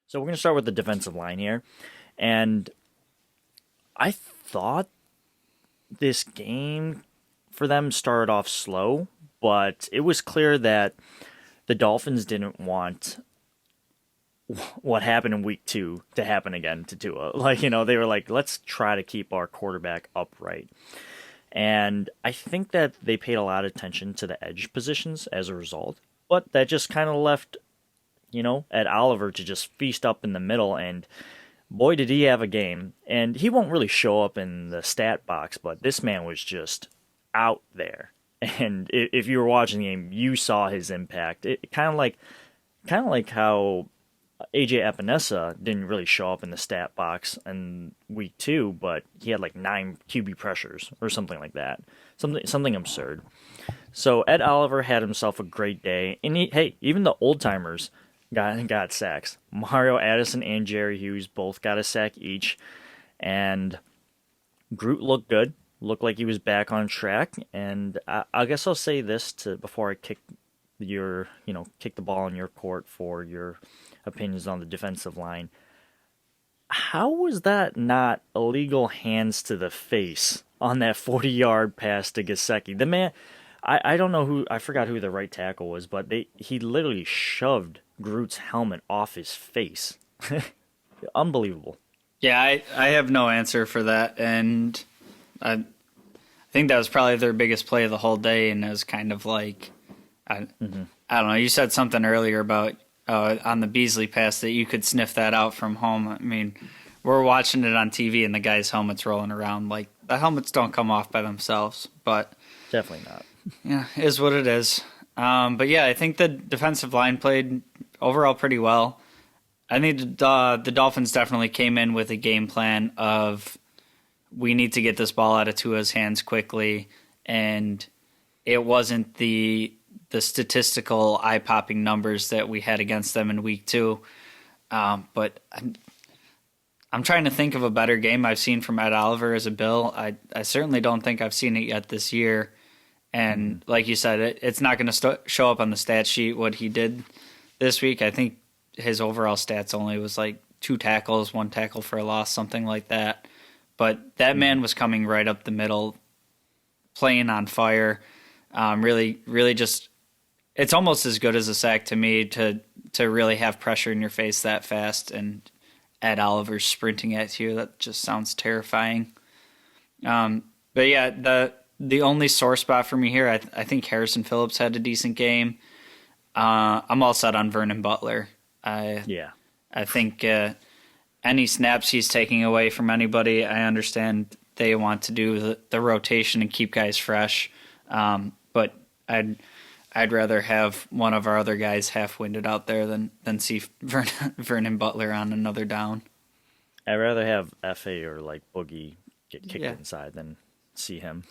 So we're going to start with the defensive line here. And I thought this game for them started off slow, but it was clear that the Dolphins didn't want what happened in week 2 to happen again to Tua. They were like, let's try to keep our quarterback upright. And I think that they paid a lot of attention to the edge positions as a result, but that just kind of left, Ed Oliver to just feast up in the middle. And boy, did he have a game. And he won't really show up in the stat box, but this man was just out there. And if you were watching the game, you saw his impact. It kind of like how AJ Epinesa didn't really show up in the stat box in week 2, but he had like 9 QB pressures or something like that. Something absurd. So Ed Oliver had himself a great day, and hey, even the old timers got sacks. Mario Addison and Jerry Hughes both got a sack each, and Groot looked good. Looked like he was back on track, and I guess I'll say this to before I kick the ball in your court for your opinions on the defensive line. How was that not illegal hands to the face on that 40-yard pass to Gesicki? The man, I don't know I forgot who the right tackle was, but he literally shoved Groot's helmet off his face. Unbelievable. Yeah, I have no answer for that, and I think that was probably their biggest play of the whole day, and it was kind of like, I don't know, you said something earlier about on the Beasley pass that you could sniff that out from home. I mean, we're watching it on TV and the guy's helmet's rolling around. Like, the helmets don't come off by themselves, but Definitely not. yeah, is what it is. But yeah, I think the defensive line played overall pretty well. I think the Dolphins definitely came in with a game plan of we need to get this ball out of Tua's hands quickly, and it wasn't the statistical eye-popping numbers that we had against them in week 2. But I'm trying to think of a better game I've seen from Ed Oliver as a Bill. I certainly don't think I've seen it yet this year. And like you said, it's not going to show up on the stat sheet what he did this week. I think his overall stats only was like 2 tackles, 1 tackle for a loss, something like that. But that man was coming right up the middle, playing on fire. Really, really just, it's almost as good as a sack to me to really have pressure in your face that fast, and Ed Oliver sprinting at you. That just sounds terrifying. But yeah, the only sore spot for me here, I think Harrison Phillips had a decent game. I'm all set on Vernon Butler. Yeah. I think any snaps he's taking away from anybody, I understand they want to do the rotation and keep guys fresh. But I'd rather have one of our other guys half-winded out there than see Vernon Butler on another down. I'd rather have FA or like Boogie get kicked inside than see him.